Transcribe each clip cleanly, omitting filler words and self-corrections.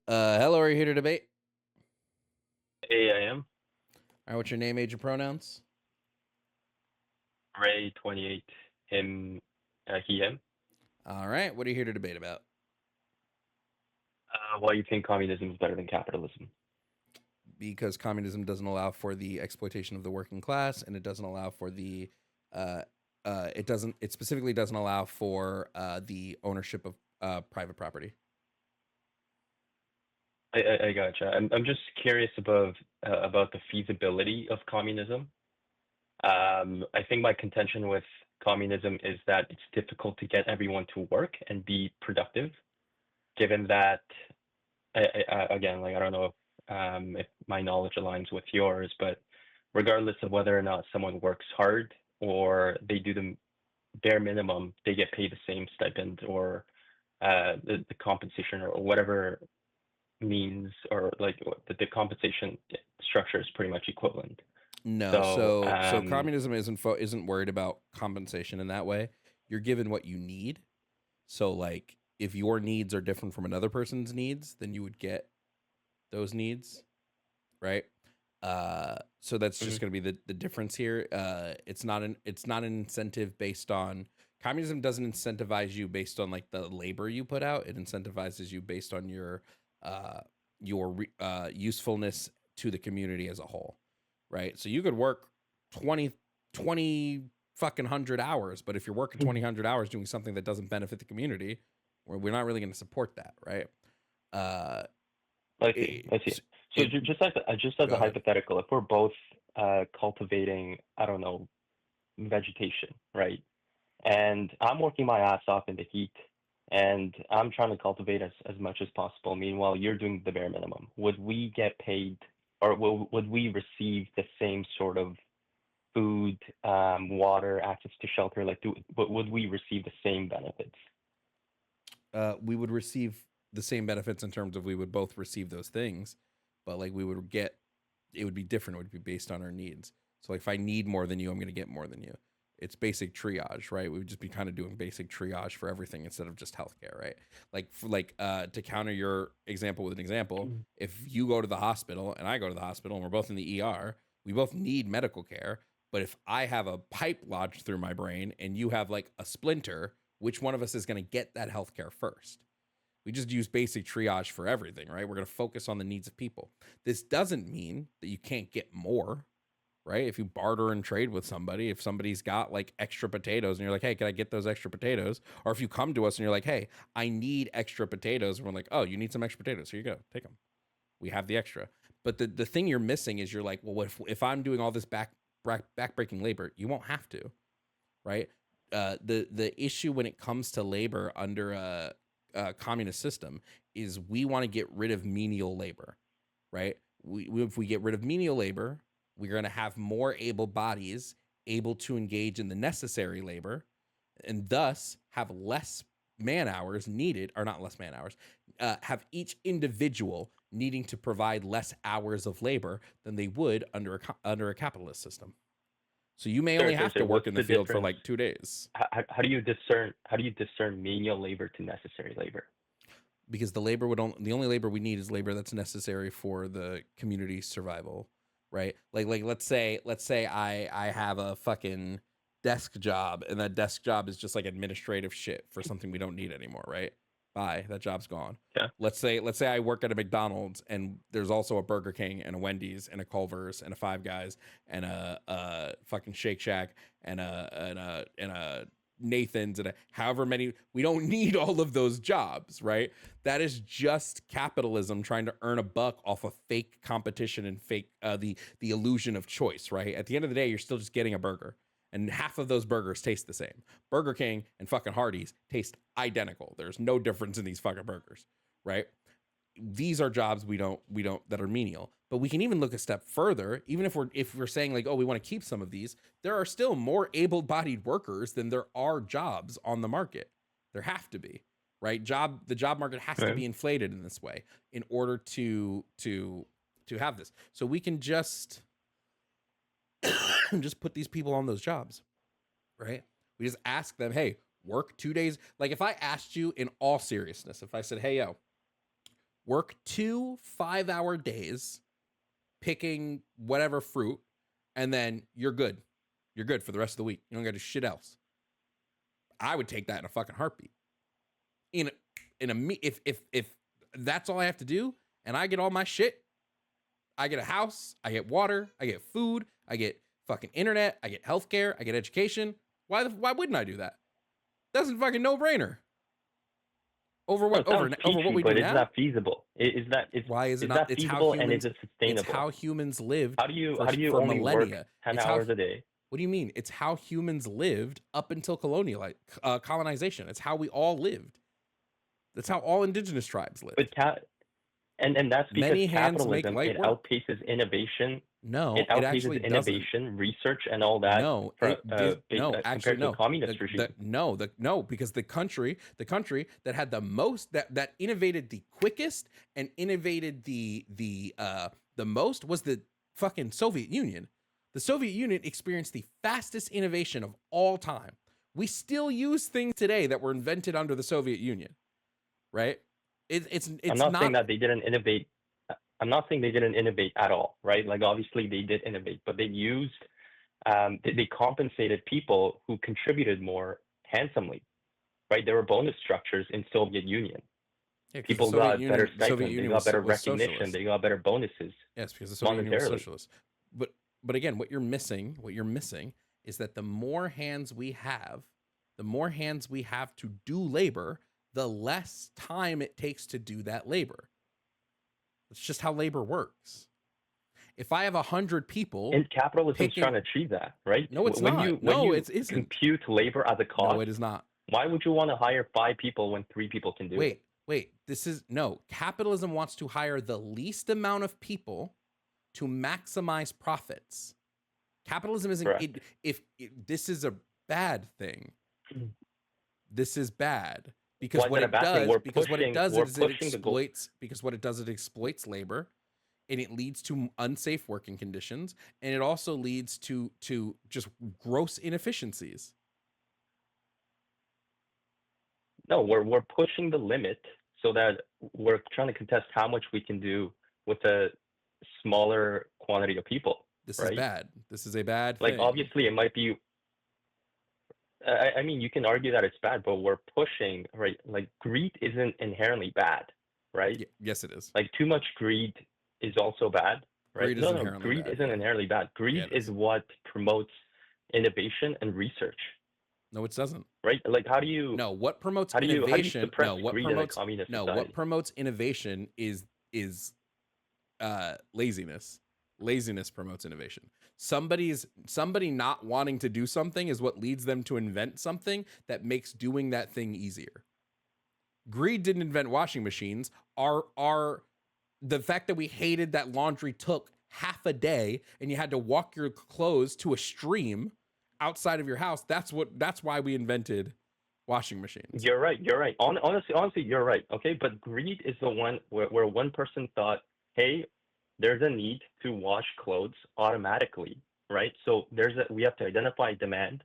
Hello, are you here to debate? AIM, All right, what's your name, age, and pronouns? Ray 28, him, he, him. All right, what are you here to debate about? Why you think communism is better than capitalism? Because communism doesn't allow for the exploitation of the working class, and it doesn't allow for the, uh, it specifically doesn't allow for the ownership of private property. I gotcha. I'm just curious about the feasibility of communism. I think my contention with communism is that it's difficult to get everyone to work and be productive, given that, again, like I don't know if my knowledge aligns with yours, but regardless of whether or not someone works hard or they do the bare minimum, they get paid the same stipend or the compensation or whatever means or like the compensation structure is pretty much equivalent. No, So so communism isn't worried about compensation in that way. You're given what you need. So like, if your needs are different from another person's needs, then you would get those needs, right? So that's just mhm. going to be the difference here. It's not an incentive based on communism doesn't incentivize you based on like the labor you put out. It incentivizes you based on uh, usefulness to the community as a whole, right? So you could work 20 fucking 100 hours, but if you're working 20 100 hours doing something that doesn't benefit the community, we're not really going to support that, right? Uh, I see, it, I see. So it just as Go a ahead. hypothetical, if we're both cultivating, I don't know, vegetation, right? And I'm working my ass off in the heat, and I'm trying to cultivate as much as possible. Meanwhile, you're doing the bare minimum. Would we get paid, or would we receive the same sort of food, water, access to shelter? Like, but would we receive the same benefits? We would receive the same benefits in terms of we would both receive those things, but like we would get it would be different. It would be based on our needs. So like if I need more than you, I'm going to get more than you. It's basic triage, right? We would just be kind of doing basic triage for everything instead of just healthcare, right? To counter your example with an example, if you go to the hospital and I go to the hospital and we're both in the ER, we both need medical care. But if I have a pipe lodged through my brain and you have like a splinter, which one of us is going to get that healthcare first? We just use basic triage for everything, right? We're going to focus on the needs of people. This doesn't mean that you can't get more, right? If you barter and trade with somebody, if somebody's got like extra potatoes and you're like, hey, can I get those extra potatoes? Or if you come to us and you're like, hey, I need extra potatoes, and we're like, oh, you need some extra potatoes. Here you go, take them. We have the extra. But the thing you're missing is you're like, well, if I'm doing all this backbreaking labor, you won't have to, right? The issue when it comes to labor under a communist system is we want to get rid of menial labor, right? If we get rid of menial labor, we're going to have more able bodies able to engage in the necessary labor, and thus have less man hours needed, or not less man hours, have each individual needing to provide less hours of labor than they would under a capitalist system. So you may Sure, only sure, have to sure. work What's in the the field for difference? like 2 days, How do you discern? How do you discern menial labor to necessary labor? because the only labor we need is labor that's necessary for the community's survival, right? Like let's say I have a fucking desk job, and that desk job is just like administrative shit for something we don't need anymore, right? Bye, that job's gone. Yeah. Let's say I work at a McDonald's, and there's also a Burger King and a Wendy's and a Culver's and a Five Guys and a fucking Shake Shack and a Nathan's and however many. We don't need all of those jobs, right? That is just capitalism trying to earn a buck off of fake competition and fake the illusion of choice, right? At the end of the day, you're still just getting a burger, and half of those burgers taste the same. Burger King and fucking Hardee's taste identical. There's no difference in these fucking burgers, right? These are jobs we don't that are menial. But we can even look a step further. Even if we're saying like, oh, we want to keep some of these, there are still more able-bodied workers than there are jobs on the market. There have to be, right? The job market has to Right. be inflated in this way in order to have this. So we can just just put these people on those jobs, right? We just ask them, hey, work 2 days. Like if I asked you in all seriousness, if I said, hey, yo, work 2 5-hour days picking whatever fruit, and then you're good. You're good for the rest of the week. You don't got to do shit else. I would take that in a fucking heartbeat. If that's all I have to do, and I get all my shit, I get a house, I get water, I get food, I get fucking internet, I get healthcare, I get education. Why wouldn't I do that? That's a fucking no-brainer. Over what? Over what we do but now? It's not feasible. Why is it is not? that feasible and is it sustainable? It's how humans lived. How do you for only millennia. work 10 It's hours a day? What do you mean? It's how humans lived up until colonization. It's how we all lived. That's how all indigenous tribes lived. But and that's because Many hands make capitalism, light it work. outpaces innovation. No, It it actually outpaces innovation, research, and all that. No, compared to the communist regime. No, because the country that had the most, that innovated the quickest and innovated the most was the fucking Soviet Union. The Soviet Union experienced the fastest innovation of all time. We still use things today that were invented under the Soviet Union, right? It's I'm not saying that they didn't innovate. I'm not saying they didn't innovate at all, right? Like obviously they did innovate, but they used, they compensated people who contributed more handsomely, right? There were bonus structures in Soviet Union. Yeah, 'cause People the Soviet got Union- better the Soviet stipends, they Union got was- better was recognition, socialist. they got better bonuses. Yes, because the Soviet Union was monetarily. socialist. But again, what you're missing is that the more hands we have to do labor, the less time it takes to do that labor. It's just how labor works. If I have 100 people, And capitalism is trying to achieve that, right? No, it's when not. You, No, when you it isn't. compute labor as a cost, No, it is not. why would you want to hire 5 people when 3 people can do it? Wait. Capitalism wants to hire the least amount of people to maximize profits. Capitalism isn't. Correct. This is a bad thing. This is bad because Why is what it a it bad thing? does. Because what it does we're is it pushing the goal. exploits. Because what it does, it exploits labor, and it leads to unsafe working conditions, and it also leads to just gross inefficiencies. No, we're pushing the limit so that we're trying to contest how much we can do with a smaller quantity of people. This right? is bad. This is a bad Like thing. obviously it might be. I mean, you can argue that it's bad, but we're pushing, right? Like greed isn't inherently bad, right? Yes, it is. Like too much greed is also bad, right? Greed is inherently greed bad, isn't yeah. inherently bad. Greed Yeah, it is what promotes innovation and research, No, it doesn't. right? Like how do you? No, what promotes How do you innovation? suppress No, what greed in a promotes communist no, society? what promotes innovation is laziness. Laziness promotes innovation. Somebody not wanting to do something is what leads them to invent something that makes doing that thing easier. Greed didn't invent washing machines. Our the fact that we hated that laundry took half a day and you had to walk your clothes to a stream outside of your house, that's why we invented washing machines. You're right. Honestly, you're right. Okay, but greed is the one where one person thought, hey, there's a need to wash clothes automatically, right? So we have to identify demand,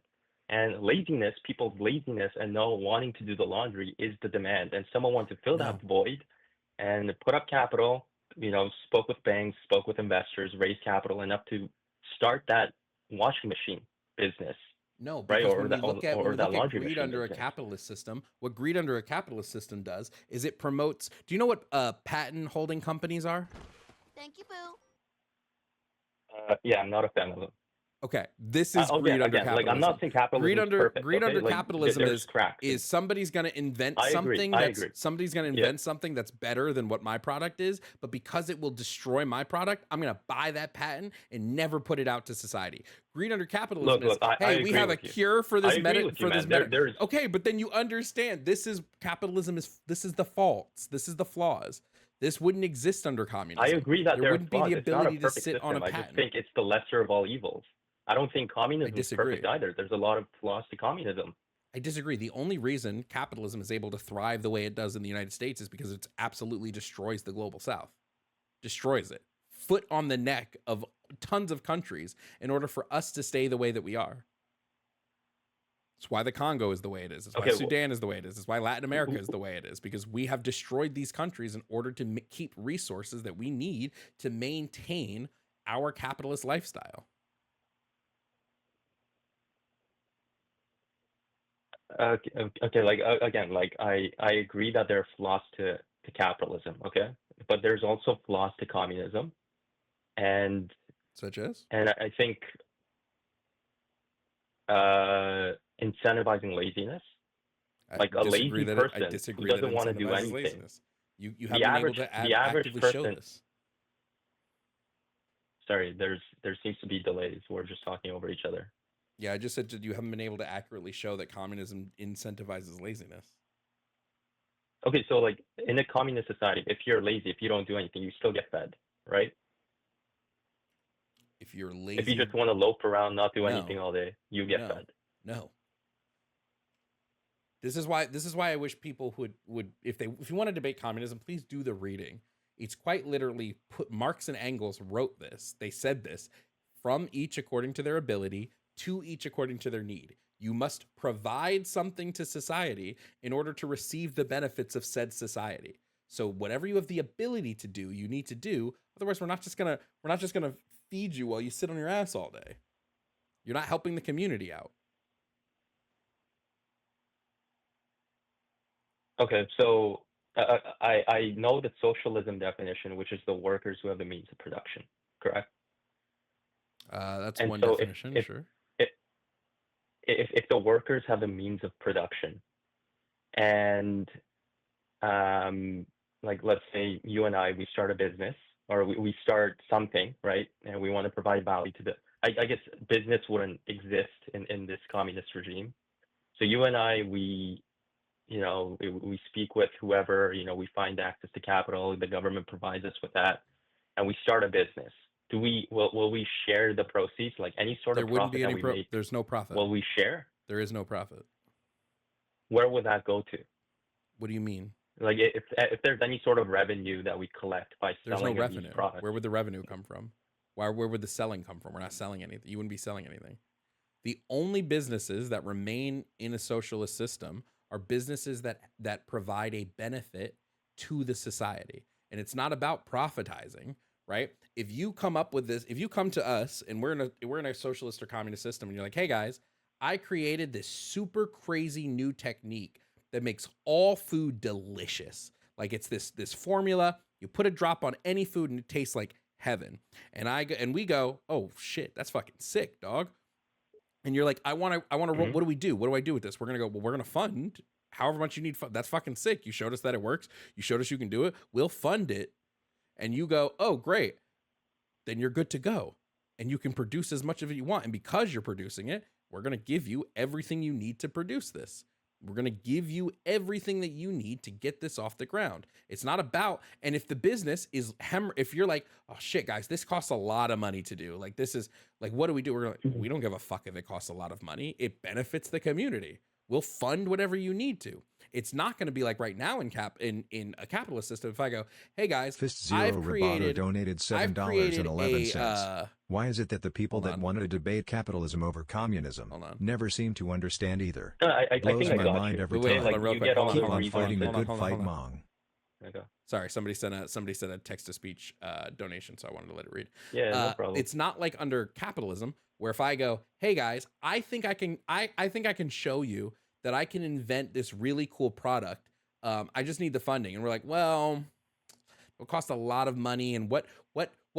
and laziness, people's laziness and not wanting to do the laundry is the demand, and someone wants to fill that void and put up capital, spoke with banks, spoke with investors, raised capital enough to start that washing machine business. No, because right? when we look at laundry greed machine under business. a capitalist system, what greed under a capitalist system does is it promotes. Do you know what patent holding companies are? Thank you, Boo. Yeah, I'm not a fan of them. Okay, this is greed under capitalism. Like I'm not saying capitalism greed under perfect, greed okay? under Like, capitalism is somebody's going to invent something somebody's going to invent something that's better than what my product is, but because it will destroy my product, I'm going to buy that patent and never put it out to society. Greed under capitalism is hey, we have a cure for this Okay, but then you understand this is capitalism this is the faults. This is the flaws. This wouldn't exist under communism. I agree that there wouldn't be the ability to sit system. on a I patent. just think it's the lesser of all evils. I don't think communism is perfect either. There's a lot of flaws to communism. I disagree. The only reason capitalism is able to thrive the way it does in the United States is because it absolutely destroys the global South. Destroys it. Foot on the neck of tons of countries in order for us to stay the way that we are. It's why the Congo is the way it is. It's why Okay, Sudan is the way it is. It's why Latin America is the way it is, because we have destroyed these countries in order to keep resources that we need to maintain our capitalist lifestyle. okay, like again, like I agree that there are flaws to capitalism, okay, but there's also flaws to communism, and Such as? I think incentivizing laziness, like a lazy I person who disagree that doesn't it want to do incentivizes anything. laziness. You The haven't been able average to the average actively show person. this. Sorry, there seems to be delays. We're just talking over each other. Yeah, I just said you haven't been able to accurately show that communism incentivizes laziness. Okay, so like in a communist society, if you're lazy, if you don't do anything, you still get fed, right? If you're If you lazy, just want to lope around, not do anything no, all day, you get no, fed. no. This is why I wish people would if you want to debate communism, please do the reading. It's quite literally put Marx and Engels wrote this. They said this from each according to their ability, to each according to their need. You must provide something to society in order to receive the benefits of said society. So whatever you have the ability to do, you need to do. Otherwise, we're not just gonna feed you while you sit on your ass all day. You're not helping the community out. Okay, so I know the socialism definition, which is the workers who have the means of production, correct? That's And one so definition, sure. if if the workers have the means of production, and like let's say you and I, we start a business or we start something, right? And we want to provide value to the. I guess business wouldn't exist in this communist regime. So you and I, we speak with whoever, we find access to capital, the government provides us with that, and we start a business. Will we share the proceeds, like any sort There of wouldn't profit be that any we make? there's no profit. Will we share? There is no profit. Where would that go to? What do you mean? Like if there's any sort of revenue that we collect by There's no selling of these revenue. products. Where would the revenue come from? Where would the selling come from? We're not selling anything. You wouldn't be selling anything. The only businesses that remain in a socialist system are businesses that provide a benefit to the society. And it's not about profitizing, right? If you come up with this, if you come to us and we're in a socialist or communist system and you're like, "Hey guys, I created this super crazy new technique that makes all food delicious. Like it's this formula, you put a drop on any food and it tastes like heaven." And we go, "Oh shit, that's fucking sick, dog." And you're like, I want to Mhm. what do we do? What do I do with this? We're going to go, well, we're going to fund however much you need. That's fucking sick. You showed us that it works. You showed us you can do it. We'll fund it. And you go, "Oh, great." Then you're good to go. And you can produce as much of it you want. And because you're producing it, we're going to give you everything you need to produce this. We're going to give you everything that you need to get this off the ground. It's not about, and if the business is, if you're like, "Oh shit, guys, this costs a lot of money to do. Like, this is like, what do we do?" We're like, "We don't give a fuck if it costs a lot of money. It benefits the community. We'll fund whatever you need to." It's not going to be like right now in a capitalist system. If I go, "Hey guys, Fist Zero Roboto donated $7.11. Why is it that the people that want to debate capitalism over communism never seem to understand either? I Blows think I my got mind you. every Wait, time. hold on, real You quick. get all Keep the on fighting the resources. good fight, Mong. Okay. Sorry, somebody sent a text to speech donation, so I wanted to let it read. Yeah, no problem. It's not like under capitalism where if I go, "Hey guys, I think I can show you that I can invent this really cool product. I just need the funding." And we're like, "Well, it'll cost a lot of money, and what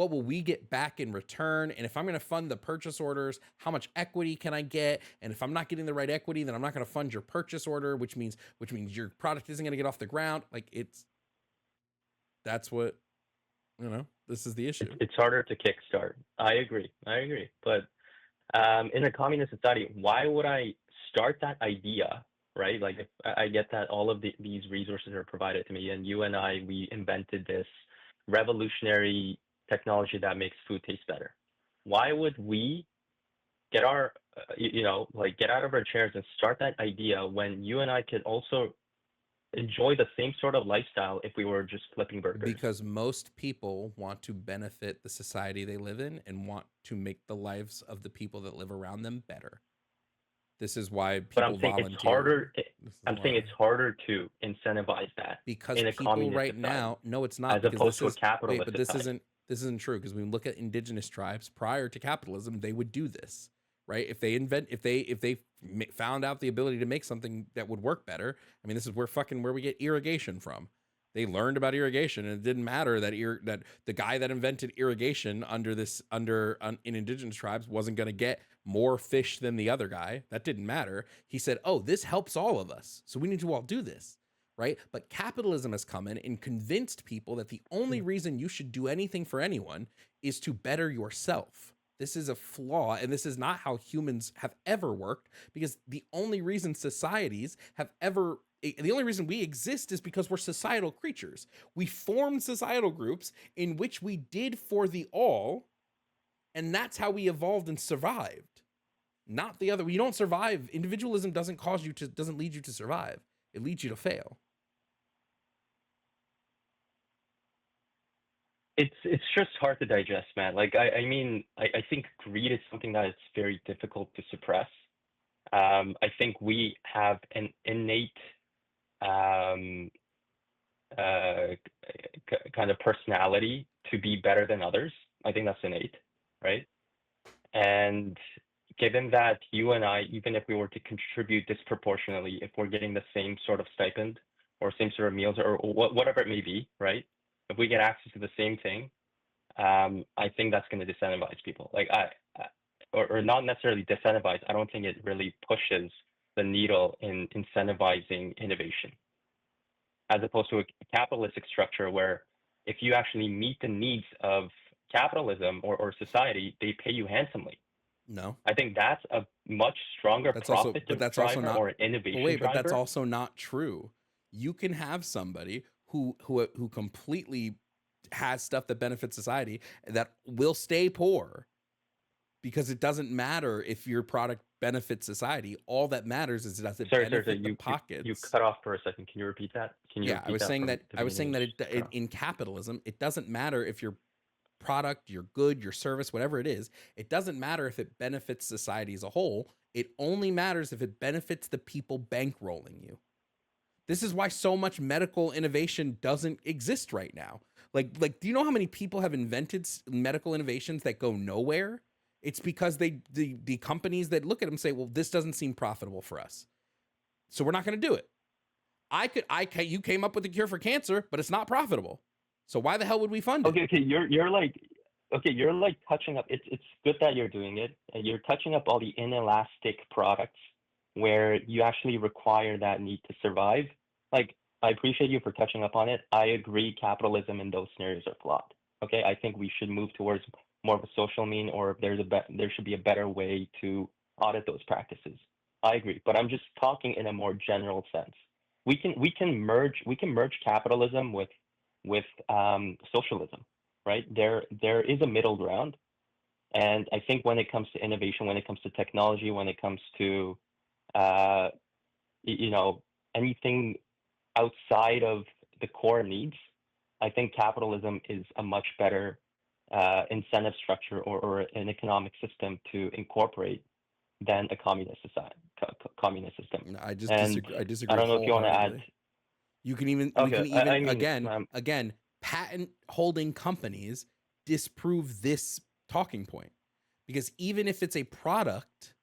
will we get back in return? And if I'm going to fund the purchase orders, how much equity can I get? And if I'm not getting the right equity, then I'm not going to fund your purchase order, which means your product isn't going to get off the ground." Like that's what, this is the issue. It's harder to kickstart. I agree. But in a communist society, why would I start that idea, right? Like if I get that all of these resources are provided to me, and you and I, we invented this revolutionary technology that makes food taste better. Why would we get our, like get out of our chairs and start that idea when you and I could also enjoy the same sort of lifestyle if we were just flipping burgers? Because most people want to benefit the society they live in and want to make the lives of the people that live around them better. This is why But I'm people saying volunteer. it's harder. I'm saying it's harder to incentivize that because in a people communist right society, now, no, it's not, as because opposed this to a is capitalist but society. this isn't true, because when we look at indigenous tribes prior to capitalism, they would do this, right? If they found out the ability to make something that would work better. I mean, this is where we get irrigation from. They learned about irrigation, and it didn't matter that that the guy that invented irrigation in indigenous tribes wasn't going to get more fish than the other guy. That didn't matter. He said, "Oh, this helps all of us, so we need to all do this." Right? But capitalism has come in and convinced people that the only reason you should do anything for anyone is to better yourself. This is a flaw, and this is not how humans have ever worked, because the only reason the only reason we exist is because we're societal creatures. We formed societal groups in which we did for the all, and that's how we evolved and survived. Not the other. You don't survive. Individualism doesn't lead you to survive. It leads you to fail. It's just hard to digest, man. Like I mean, I think greed is something that is very difficult to suppress. I think we have an innate kind of personality to be better than others. I think that's innate, right? And given that you and I, even if we were to contribute disproportionately, if we're getting the same sort of stipend or same sort of meals or whatever it may be, right? If we get access to the same thing, I think that's going to disincentivize people. Like or not necessarily disincentivize. I don't think it really pushes the needle in incentivizing innovation, as opposed to a capitalistic structure where if you actually meet the needs of capitalism or society, they pay you handsomely. No, I think that's a much stronger profit driver or an innovation driver. But that's also not true. You can have somebody who completely has stuff that benefits society that will stay poor, because it doesn't matter if your product benefits society. All that matters is does it benefit the pockets. You cut off for a second. Can you repeat that? I was saying that in capitalism, it doesn't matter if your product, your good, your service, whatever it is, it doesn't matter if it benefits society as a whole. It only matters if it benefits the people bankrolling you. This is why so much medical innovation doesn't exist right now. Like, do you know how many people have invented medical innovations that go nowhere? It's because the companies that look at them say, well, this doesn't seem profitable for us, so we're not going to do it. You came up with a cure for cancer, but it's not profitable. So why the hell would we fund it? Okay, you're like touching up. It's good that you're doing it, and you're touching up all the inelastic products where you actually require that need to survive. Like, I appreciate you for touching up on it. I agree, capitalism in those scenarios are flawed. Okay, I think we should move towards more of a social mean, or if there should be a better way to audit those practices. I agree, but I'm just talking in a more general sense. We can merge capitalism with socialism, right? There is a middle ground, and I think when it comes to innovation, when it comes to technology, when it comes to anything outside of the core needs, I think capitalism is a much better incentive structure or an economic system to incorporate than a communist society, communist system. No, I disagree. I don't know if you want to add. You can even again, patent holding companies disprove this talking point, because even if it's a product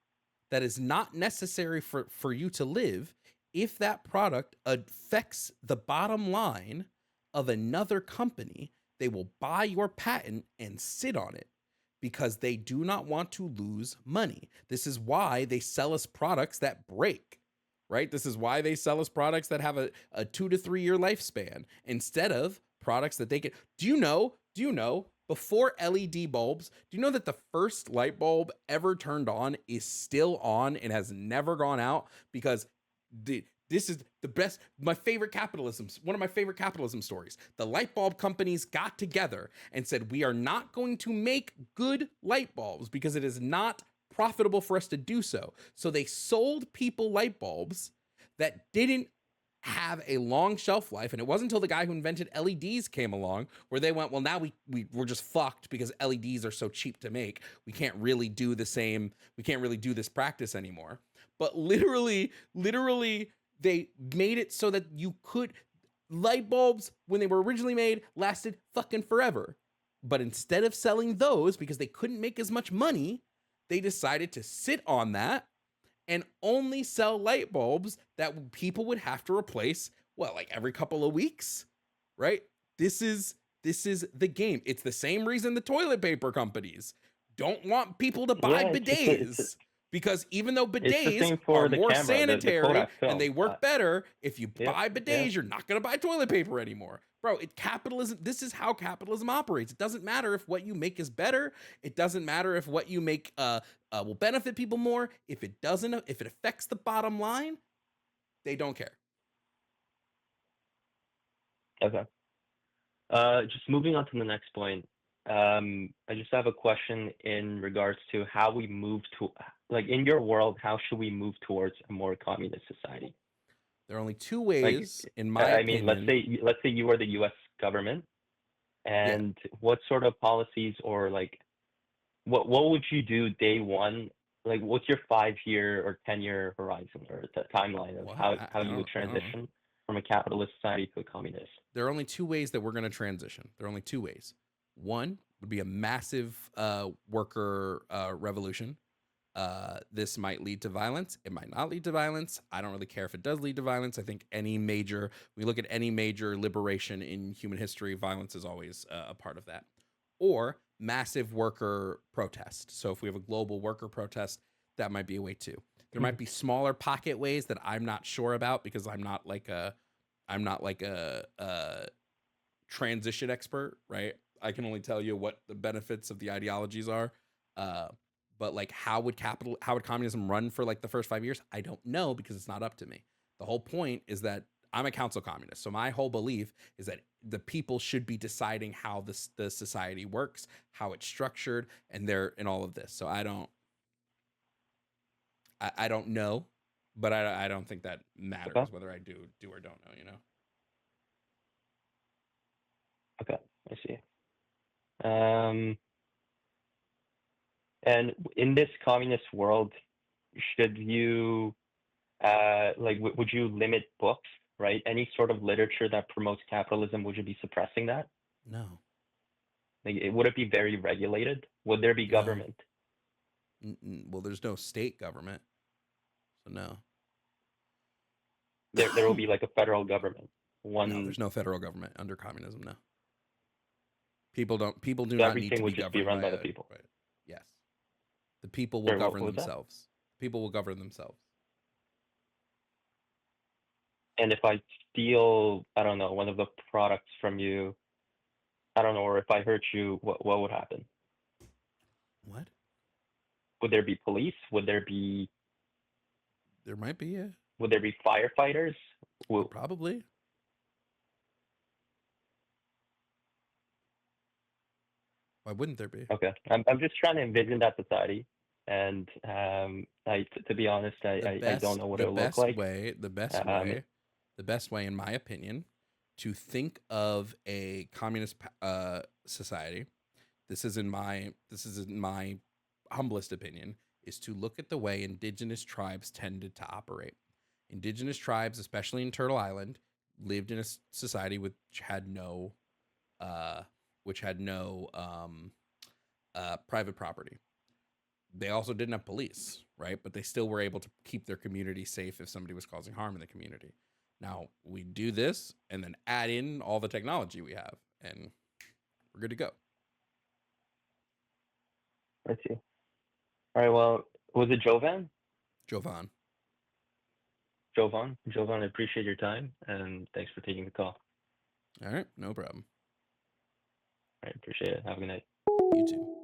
that is not necessary for you to live, if that product affects the bottom line of another company, they will buy your patent and sit on it, because they do not want to lose money. This is why they sell us products that break, right? This is why they sell us products that have a 2 to 3 year lifespan instead of products that they can. Do you know, before LED bulbs, do you know that the first light bulb ever turned on is still on and has never gone out? Because this is the best, one of my favorite capitalism stories. The light bulb companies got together and said, we are not going to make good light bulbs because it is not profitable for us to do so. So they sold people light bulbs that didn't have a long shelf life. And it wasn't until the guy who invented LEDs came along where they went, well, now we're just fucked because LEDs are so cheap to make. We can't really do the same. We can't really do this practice anymore. but literally, they made it so that you could, light bulbs, when they were originally made, lasted fucking forever. But instead of selling those, because they couldn't make as much money, they decided to sit on that and only sell light bulbs that people would have to replace, well, like every couple of weeks, right? This is the game. It's the same reason the toilet paper companies don't want people to buy bidets. Because even though bidets are more sanitary and they work better, if you buy bidets, you're not going to buy toilet paper anymore. Bro, capitalism, this is how capitalism operates. It doesn't matter if what you make is better. It doesn't matter if what you make will benefit people more. If it doesn't, if it affects the bottom line, they don't care. Okay. Just moving on to the next point. I just have a question in regards to how we move to, like, in your world, how should we move towards a more communist society? There are only two ways, in my opinion. I mean, let's say you are the U.S. government, and what sort of policies, or like, what would you do day one? Like, what's your 5-year or 10-year horizon or the timeline of how you would transition from a capitalist society to a communist? There are only two ways that we're going to transition. There are only two ways. One would be a massive worker revolution. This might lead to violence. It might not lead to violence. I don't really care if it does lead to violence. I think we look at any major liberation in human history, violence is always a part of that. Or massive worker protest. So if we have a global worker protest, that might be a way too. There might be smaller pocket ways that I'm not sure about, because I'm not like a transition expert, right? I can only tell you what the benefits of the ideologies are. But like, how would communism run for like the first 5 years? I don't know, because it's not up to me. The whole point is that I'm a council communist. So my whole belief is that the people should be deciding how the society works, how it's structured, and all of this. So I don't know, but I don't think that matters whether I do or don't know, you know? Okay, I see. And in this communist world, should you, would you limit books, right? Any sort of literature that promotes capitalism, would you be suppressing that? No. Like, would it be very regulated? Would there be government? Well, there's no state government, so no. There will be like a federal government. No, there's no federal government under communism. No. People do not need to be governed. Everything would just be run by the people. Right. Yes. The people will govern themselves. People will govern themselves. And if I steal, I don't know, one of the products from you, I don't know, or if I hurt you, what would happen? What? Would there be police? Would there be? There might be, yeah. Would there be firefighters? Probably. Why wouldn't there be? Okay, I'm just trying to envision that society, and to be honest, I don't know what it will look like. The best way, in my opinion, to think of a communist society, this is in my humblest opinion, is to look at the way indigenous tribes tended to operate. Indigenous tribes, especially in Turtle Island, lived in a society which had no private property. They also didn't have police, right? But they still were able to keep their community safe if somebody was causing harm in the community. Now, we do this and then add in all the technology we have, and we're good to go. I see. All right, well, was it Jovan? Jovan, I appreciate your time, and thanks for taking the call. All right, no problem. All right, appreciate it. Have a good night. You too.